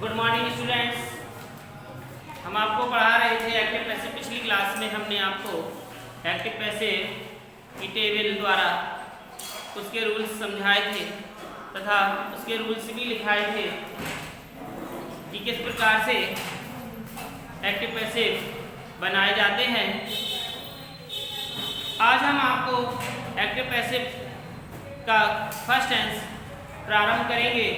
Good morning students. हम आपको पढ़ा रहे थे एक्टिव पैसिव। पिछली क्लास में हमने आपको एक्टिव पैसिव की टेबल द्वारा उसके रूल्स समझाए थे तथा उसके रूल्स भी लिखाए थे कि किस प्रकार से एक्टिव पैसिव बनाए जाते हैं। आज हम आपको एक्टिव पैसिव का फर्स्ट टेंस प्रारंभ करेंगे,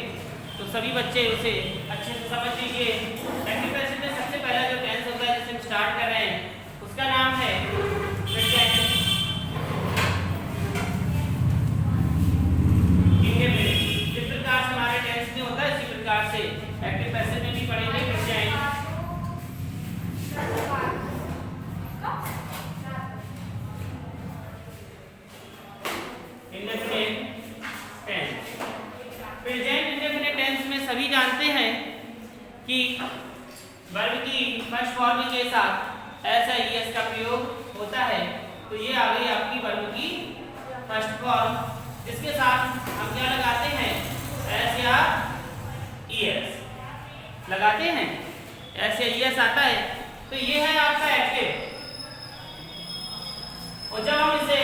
तो सभी बच्चे उसे अच्छे से समझ लीजिए। एक्टिव पैसिव में सबसे पहला जो टेंस होता है जिसे हम स्टार्ट कर रहे हैं उसका नाम है प्रेजेंट इंडेफिनिट। जिस प्रकार से हमारे टेंस में होता है इसी प्रकार से एक्टिव पैसिव में भी पढ़ेंगे present indefinite tense. Present indefinite tense में सभी जानते हैं कि वर्ब की फर्स्ट फॉर्म के साथ एस या ईएस का प्रयोग होता है। तो ये आ गई आपकी वर्ब की फर्स्ट फॉर्म। इसके साथ हम क्या लगाते हैं? एस या ईएस लगाते हैं। एस या ईएस आता है तो ये है आपका एक्टिव। और जब हम इसे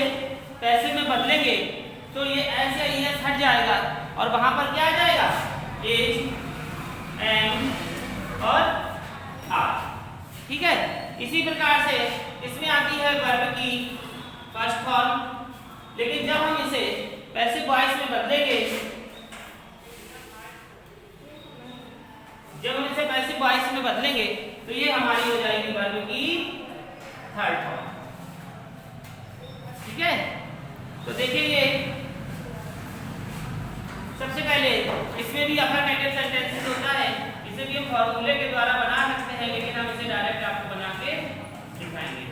पैसिव में बदलेंगे तो ये एस या ईएस हट जाएगा और वहां पर क्या आ जाएगा? इज, एम और आर। ठीक है, इसी प्रकार से इसमें आती है वर्ब की फर्स्ट फॉर्म। लेकिन जब हम इसे पैसिव वॉइस में बदलेंगे, तो ये हमारी हो जाएगी वर्ब की थर्ड फॉर्म। ठीक है, तो देखिए ये सबसे पहले इसमें भी अफर्मेटिव सेंटेंसेस होता है। इसे भी हम फॉर्मूले के द्वारा बना सकते हैं, लेकिन हम इसे डायरेक्ट आपको बना के दिखाएंगे।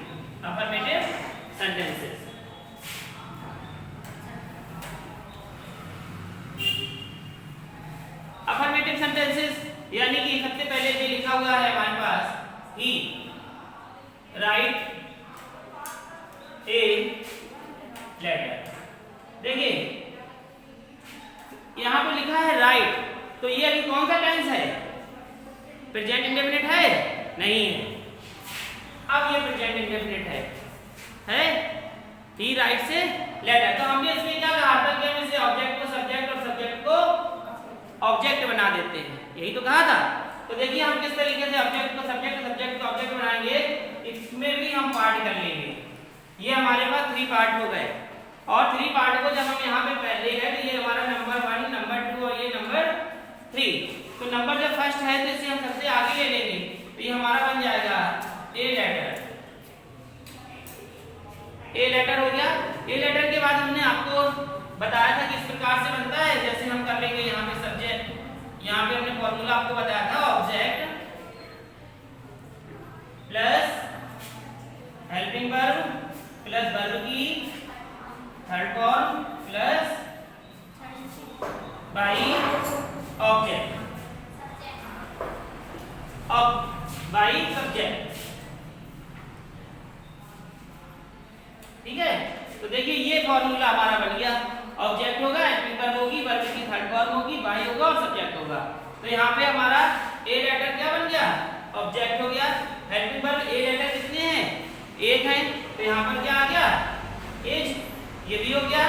अफर्मेटिव सेंटेंसेस, अफर्मेटिव सेंटेंसेस यानी कि सबसे पहले जो लिखा हुआ है हमारे पास, ही राइट ए लेटर। देखिए यहां पे लिखा है राइट, तो ये अभी कौन सा टेंस है? प्रेजेंट इंडेफिनिट है? नहीं है। अब ये प्रेजेंट इंडेफिनिट है ही राइट से लेटर। तो हमने इसमें क्या कहा था कि हम इसे ऑब्जेक्ट को सब्जेक्ट और सब्जेक्ट को ऑब्जेक्ट बना देते हैं, यही तो कहा था। तो देखिए हम किस तरीके से ऑब्जेक्ट को सब्जेक्ट और सब्जेक्ट को ऑब्जेक्ट बनाएंगे, इसमें भी हम पार्ट कर लेंगे। ये हमारे पास 3 पार्ट हो गए और 3 पार्ट को जब हम यहाँ पे पहले है तो ये हमारा नंबर 1, नंबर 2 और ये नंबर 3। तो नंबर जब फर्स्ट है तो इसे हम सबसे आगे ले लेंगे, तो ये हमारा बन जाएगा ए लेटर। ए लेटर हो गया। ए लेटर के बाद हमने आपको बताया था कि इस प्रकार से बनता है। जैसे हम कर लेंगे यहाँ पे सब्जेक्ट, यहाँ पे हमने फॉर्मूला आपको बताया था, object plus helping verb plus verb की third form plus by object by subject. ठीक है, तो देखिए ये फॉर्मूला हमारा बन गया। ऑब्जेक्ट होगा, हेल्पिंग वर्ब होगी, वर्ब की थर्ड फॉर्म होगी, बाई होगा और सब्जेक्ट होगा। तो यहाँ पे हमारा ए लेटर क्या बन गया? ऑब्जेक्ट हो गया। हेल्पिंग वर्ब ए लेटर कितने हैं? 1 है, तो यहाँ पर क्या आ गया? इज, ये भी हो गया।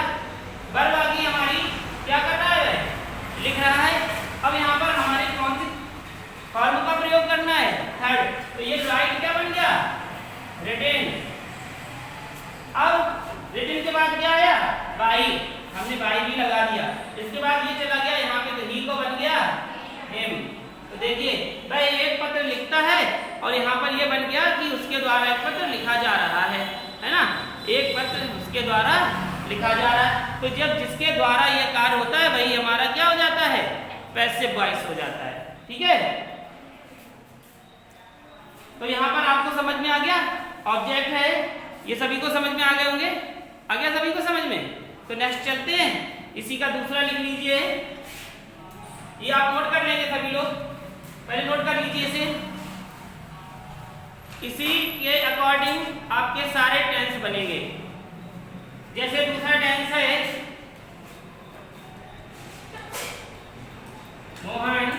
वर्ब आ गई हमारी, क्या कर रहा है? लिख रहा है। अब यहाँ पर हमारे कौन सी फॉर्म का प्रयोग करना है? थर्ड। तो ये राइट क्या बन गया? रिटेन। अब रिटेन के बाद क्या आया? बाई, हमने बाई भी लगा दिया। इसके बाद ये चला गया यहाँ पे, तो ही को बन गया हिम। तो देखिए भाई एक पत्र लिखता है और यहाँ पर ये बन गया कि उसके द्वारा एक पत्र लिखा जा रहा है ना? एक पत्र उसके द्वारा लिखा जा रहा है। तो जब जिसके द्वारा ये कार्य होता है वही हमारा क्या हो जाता है? पैसिव वॉइस हो जाता है। ठीक है, तो यहाँ पर आपको समझ में आ गया ऑब्जेक्ट है, ये सभी को समझ में आ गए होंगे। आ गया सभी को समझ में? तो नेक्स्ट चलते हैं, इसी का दूसरा लिख लीजिए। ये आप नोट कर लेंगे सभी लोग, पहले नोट कर लीजिए इसे। इसी के अकॉर्डिंग आपके सारे टेंस बनेंगे। जैसे दूसरा टेंस है मोहन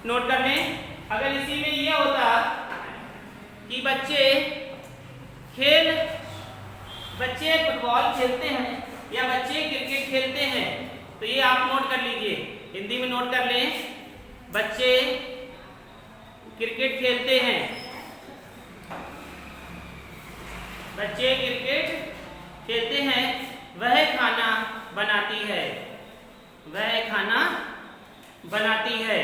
नोट कर लें। अगर इसी में ये होता कि बच्चे फुटबॉल खेलते हैं या बच्चे क्रिकेट खेलते हैं, तो ये आप नोट कर लीजिए, हिंदी में नोट कर लें, बच्चे क्रिकेट खेलते हैं, बच्चे क्रिकेट खेलते हैं, वह खाना बनाती है, वह खाना बनाती है।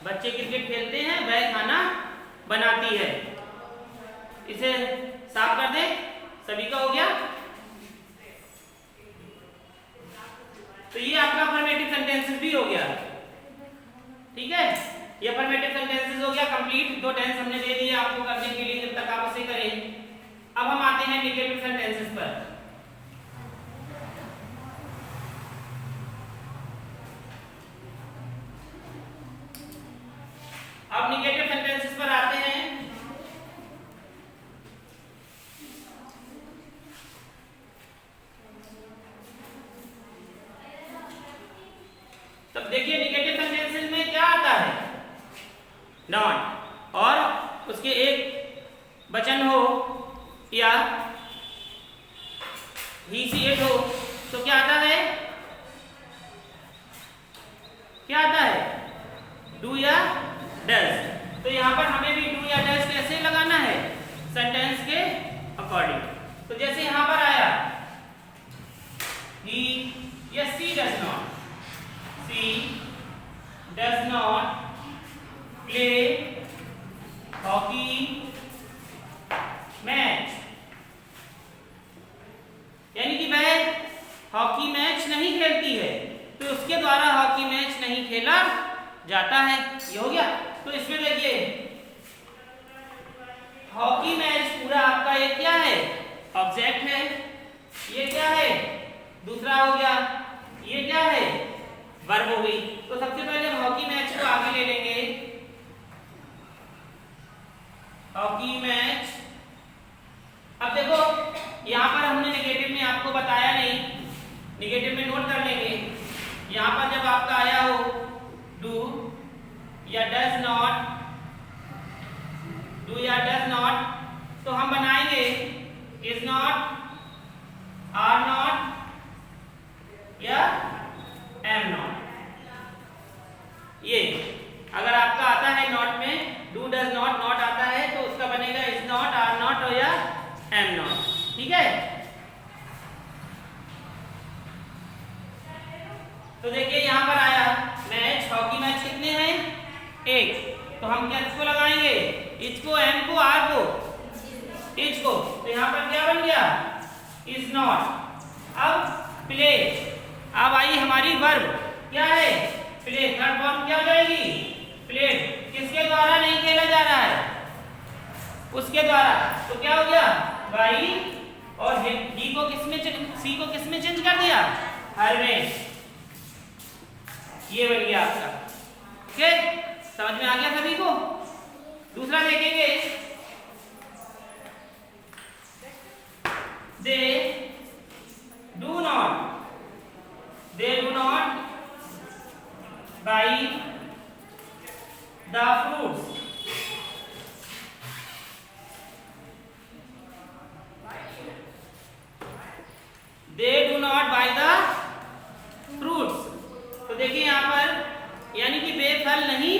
बच्चे क्रिकेट खेलते हैं, वह खाना बनाती है। इसे साफ कर दे, सभी का हो गया। तो ये आपका अफर्मेटिव सेंटेंसेस भी हो गया, ठीक है। ये अफर्मेटिव सेंटेंसेस हो गया कंप्लीट। 2 टेंस हमने दे दिए आपको करने के लिए, जब तक आप उसे करें। अब हम आते हैं नेगेटिव सेंटेंसेस पर। अब नेगेटिव सेंटेंसेस पर आते हैं। तब देखिए नेगेटिव सेंटेंसेस में क्या आता है, नॉट, और उसके एक वचन हो या ही सी इट हो, तो क्या आता है, क्या आता है, डू या डज। तो यहां पर हमें भी डू या डज कैसे लगाना है, सेंटेंस के अकॉर्डिंग। तो जैसे यहां पर आया ही या she does not, she does not play hockey match, यानी कि वह हॉकी मैच नहीं खेलती है, तो उसके द्वारा हॉकी मैच नहीं खेला जाता है। ये हो गया। तो इसमें देखिए हॉकी मैच पूरा आपका ये क्या है, ऑब्जेक्ट है, ये क्या है, दूसरा हो गया, ये क्या है, वर्ब हो गई। तो सबसे पहले हम हॉकी मैच को आगे ले लेंगे, हॉकी मैच। अब देखो यहां पर हमने नेगेटिव में आपको बताया नहीं, नेगेटिव में नोट कर लेंगे। यहां पर जब आपका आया हो डू या डज नॉट, डू या डज नॉट, तो हम बनाएंगे इज नॉट, आर नॉट या एम नॉट। ये अगर आपका आता है नॉट में, डू डज नॉट, नॉट आता है तो उसका बनेगा इज नॉट, आर नॉट और या एम नॉट, ठीक है। तो देखिए यहां पर आया मैच, हॉकी मैच कितने हैं, एक, तो हम क्या इसको लगाएंगे, इज को, एम को, आर को, इज को, तो यहां पर क्या बन गया, इज नॉट। अब प्ले, अब आई हमारी वर्ब, क्या है, प्ले, थर्ड फॉर्म क्या हो जाएगी, प्लेड। किसके द्वारा नहीं खेला जा रहा है, उसके द्वारा, तो क्या हो गया, बाई, और डी को किसमें, सी को किसमें चेंज कर दिया, हर में। ये बन गया आपका, ओके, समझ में आ गया सभी को। दूसरा देखेंगे, they do not, they do not by the fruits, they do not by the fruits. तो देखिए यहां पर यानी कि वे फल नहीं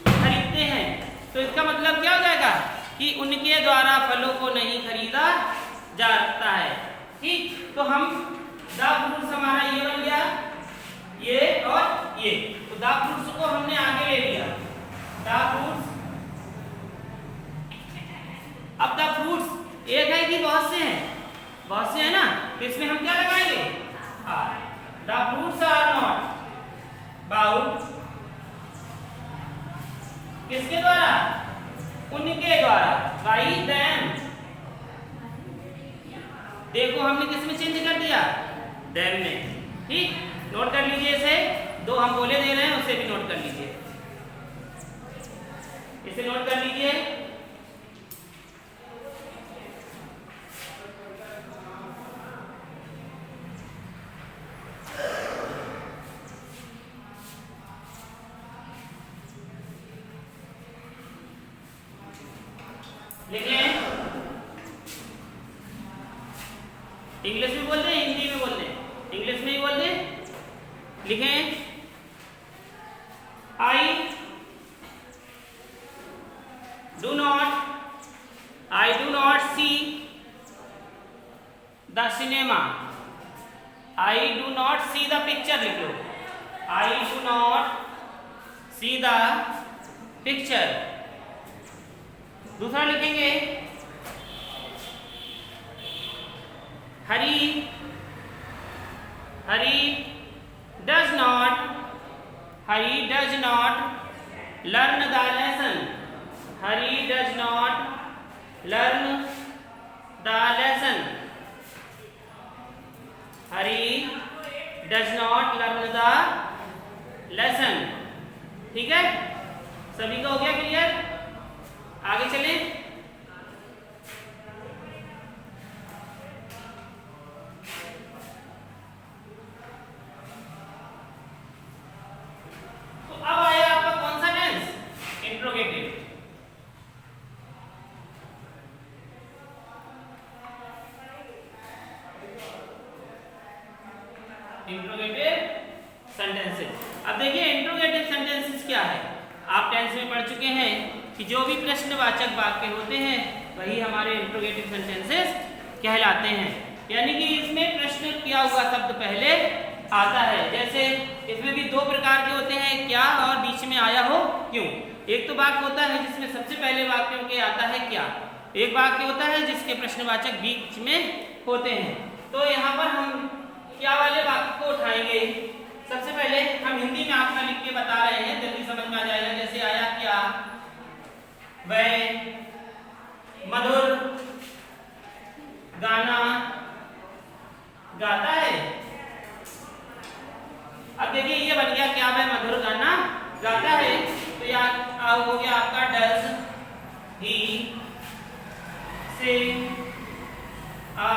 खरीदते हैं, तो इसका मतलब क्या हो जाएगा कि उनके द्वारा फलों को नहीं खरीदा जाता है, ठीक। तो हम द फ्रूट्स हमारा ये बन गया, ये और ये, तो द फ्रूट्स को हमने आगे ले लिया, द फ्रूट्स। अब द फ्रूट्स एक है कि बहुत से हैं, बहुत से है ना, तो इसमें हम क्या लगाएंगे, are. The fruits are not bought, किसके द्वारा, उनके द्वारा, बाई देम। देखो हमने किसमें चेंज कर दिया, देम में, ठीक। नोट कर लीजिए इसे, 2 हम बोले दे रहे हैं, उसे भी नोट कर लीजिए, इसे नोट कर लीजिए। इंग्लिश में बोल दें, हिंदी में बोल दें? इंग्लिश में ही बोल दें। लिखें I do not see the cinema. I do not see the picture, लिख लो। I do not see the picture। दूसरा लिखेंगे हरी does not learn the lesson। Hari does not learn the lesson। Hari does not learn the lesson। ठीक है, सभी का हो गया clear? आगे चलें। तो अब आया आपका कौन सा टेंस? इंट्रोगेटिव। Interrogative sentences. अब देखिए इंट्रोगेटिव सेंटेंसेस क्या है। आप टेंस में पढ़ चुके हैं कि जो भी प्रश्नवाचक वाक्य होते हैं वही हमारे इंट्रोगेटिव सेंटेंसेस कहलाते हैं। यानी कि इसमें प्रश्न किया हुआ शब्द पहले आता है। जैसे इसमें भी दो प्रकार के होते हैं, क्या और बीच में आया हो क्यों। एक तो वाक्य होता है जिसमें सबसे पहले वाक्यों के आता है क्या। एक वाक्य होता है जिसके प्रश्नवाचक बीच में होते हैं। तो यहाँ पर हम क्या वाले वाक्य को उठाएंगे। सबसे पहले हम हिंदी में आपका लिख के बता रहे हैं, जल्दी समझ में आ जाएगा। जैसे आया क्या, वह मधुर गाना गाता है। अब देखिए ये बन गया क्या, वह मधुर गाना गाता है। तो यार हो गया आपका does he sing a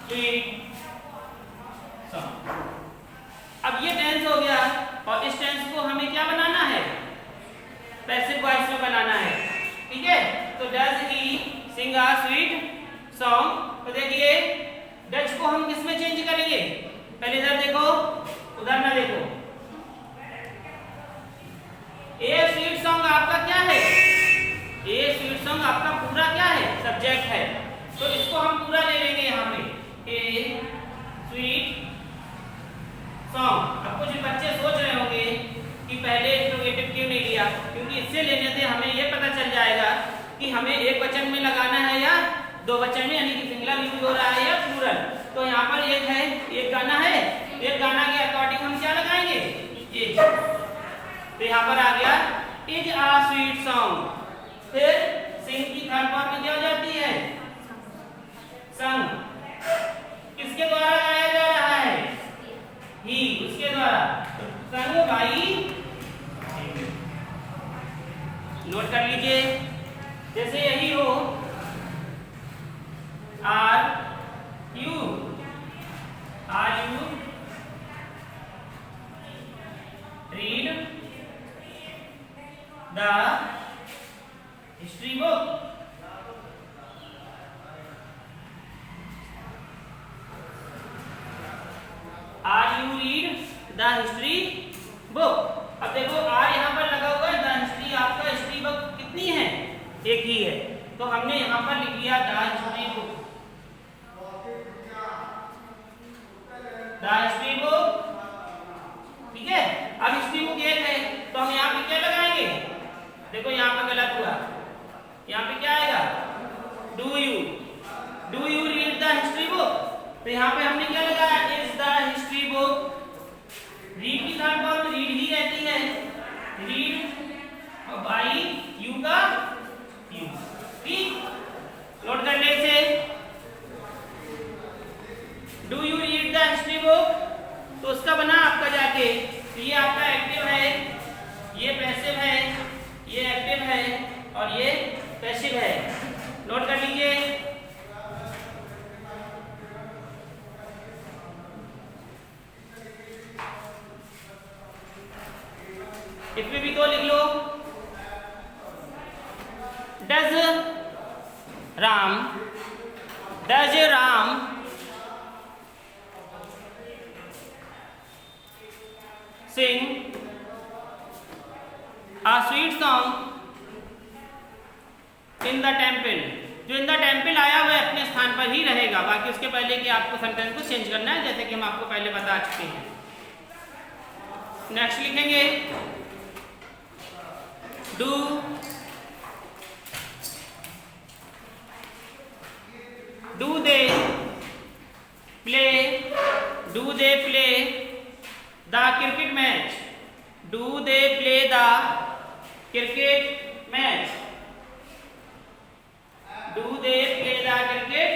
sweet song. अब ये टेंस हो गया और इस टेंस को हमें क्या बनाना है, पैसिव वॉइस में बनाना है। ठीक है, तो does he sing a sweet song. तो देखिए डज को हम किस में चेंज करेंगे। पहले इधर देखो, उधर ना देखो। ए स्वीट सॉन्ग आपका क्या है, ए स्वीट सॉन्ग आपका पूरा क्या है, सब्जेक्ट है। तो इसको हम पूरा ले लेंगे यहाँ पे, ए स्वीट सॉन्ग। अब कुछ बच्चे सोच रहे होंगे कि पहले इंट्रोगेटिव क्यों नहीं लिया, क्योंकि इससे लेने से हमें ये पता चल जाएगा कि हमें एक वचन में लगाना है या दो वचन में, यानी कि सिंगुलर यूज हो रहा है या प्लूरल। तो यहाँ पर एक है, एक गाना है, एक गाना के अकॉर्डिंग हम क्या लगाएंगे, इज। तो यहाँ पर आ गया इज अ स्वीट सॉन्ग। फिर सिंग की थर्ड फॉर्म में क्या हो जाती है, संग। किसके द्वारा गाया जा रहा है, ही, उसके द्वारा। तो संग बाई। नोट कर लीजिए, जैसे यही हो are you read the history book. Are you read the history book. अब देखो आर यहाँ पर लगा हुआ है, द हिस्ट्री, आपका हिस्ट्री बुक कितनी है, एक ही है। तो हमने यहाँ पर लिख लिया the history book, the history book. ठीक है, अब हिस्ट्री बुक एक है तो हम यहाँ पे क्या लगाएंगे, देखो यहाँ पे गलत हुआ, यहाँ पे क्या आएगा, do you read the history book. तो यहाँ पे हमने क्या लगाया, is the history book. Read की थर्ड फॉर्म रीड ही रहती है, रीड और बाई यू का यू। ठीक, नोट कर ले इसे। Do you read the history book, तो उसका बना आपका जाके, तो ये आपका एक्टिव है, ये पैसिव है, ये एक्टिव है और ये पैसिव है। नोट कर लीजिए। इसमें भी दो लिख लो, does Ram does Ram sing a sweet song in the temple? जो इन द टेम्पल आया वह अपने स्थान पर ही रहेगा, बाकी उसके पहले कि आपको सेंटेंस को चेंज करना है, जैसे कि हम आपको पहले बता चुके हैं। नेक्स्ट लिखेंगे do they play the cricket match? Do they play the cricket match? Do they play the cricket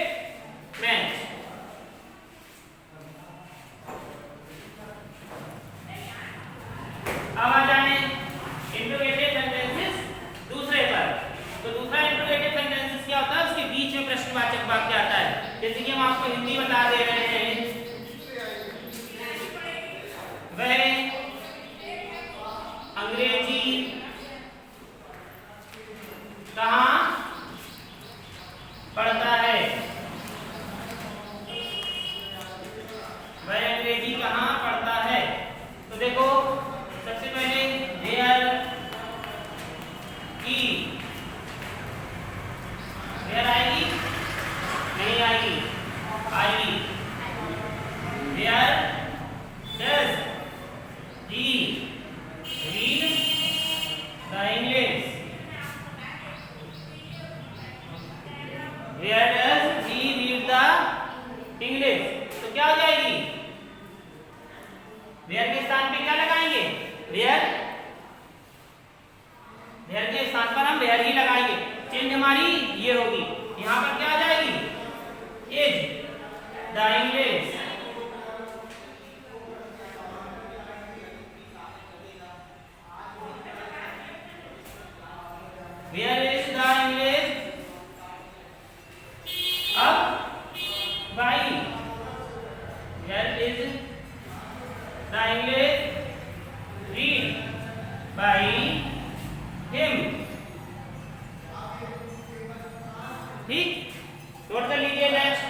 match? अब आ जाए इंट्रोगेटिव सेंटेंसेस दूसरे पर। तो दूसरा इंट्रोगेटिव सेंटेंसेस क्या होता है, उसके बीच में प्रश्नवाचक वाक्य आता है। जैसे कि हम आपको हिंदी बता दे रहे हैं, वह अंग्रेजी कहाँ पढ़ता है? वह अंग्रेजी कहाँ पढ़ता है? तो देखो सबसे पहले वेयर की, वेयर आएगी? नहीं आएगी, आएगी। Where does he read the English? Where does he read the English? तो क्या हो जाएगी? Where के स्थान पे क्या लगाएंगे? Where के स्थान पर हम where ही लगाएंगे। चेंज हमारी ये होगी, यहाँ पर क्या आ जाएगी? Is the English? Where is the English? अब by where is the English read by him? ठीक, नोट कर लीजिए। नेक्स्ट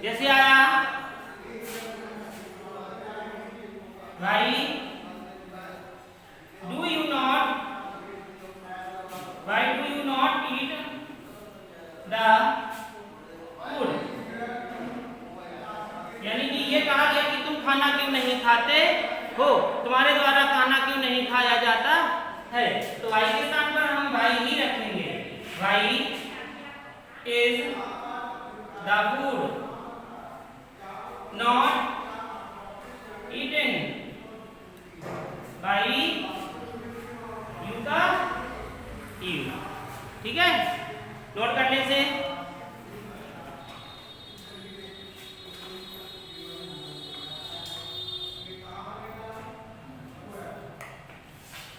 जैसे आया Why do you not eat the food? यानी कि ये कहा गया कि तुम खाना क्यों नहीं खाते हो, तुम्हारे द्वारा खाना क्यों नहीं खाया जाता है। तो why के स्थान पर हम why ही रखेंगे। Why is the food not eaten by you का you? ठीक है, नोट करने से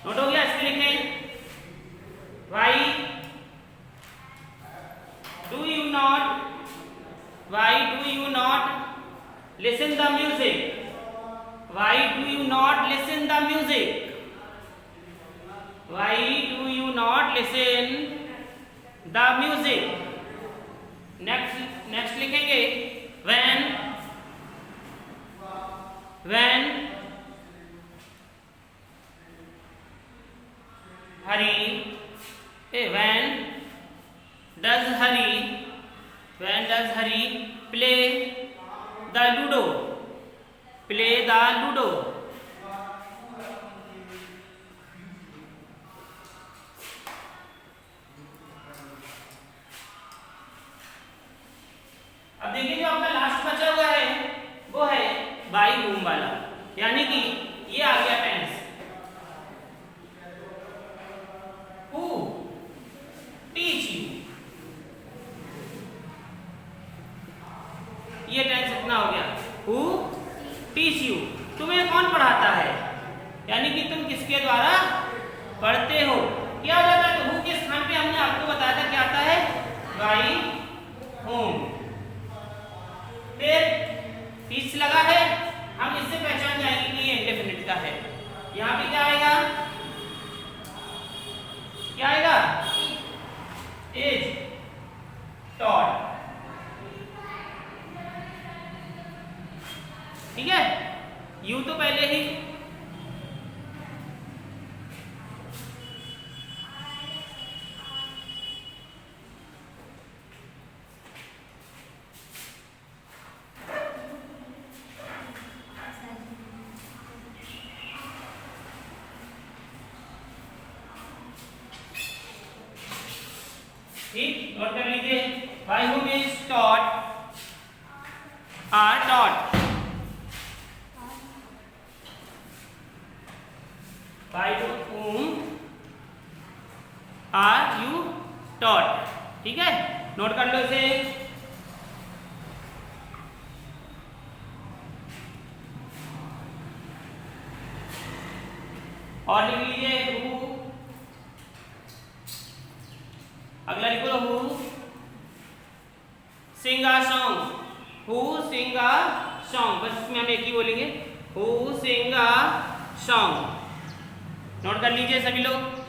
नोट हो गया। इसमें लिखें why do you not listen the music? Why do you not listen the music? Why do you not listen the music? Next लिखेंगे when does Hari play the ludo? Play the ludo? अब देखिए जो आपका last बचा हुआ है वो है बाई whom वाला, यानी कि ये आ गया टेंस who teach you। ये टेंस इतना हो गया who teach you, तुम्हें कौन पढ़ाता है, यानी कि तुम किसके द्वारा पढ़ते हो। क्या हो जाता है, तो who के स्थान पे हमने आपको बताया था क्या आता है by whom। फिर teach लगा है हम इससे पहचान जाएंगे कि ये इंडेफिनिट का है। यहाँ पे क्या आएगा, क्या आएगा, इज टॉट। ठीक है, यू तो पहले ही ठीक, नोट कर लीजिए, by whom is taught, are taught, by whom are you taught। ठीक है, नोट कर लो इसे। और लिख लीजिए who, अगला लिखो who sing a song, who sing a song, बस इसमें हम एक ही बोलेंगे, who sing a song। Note कर लीजिए सभी लोग।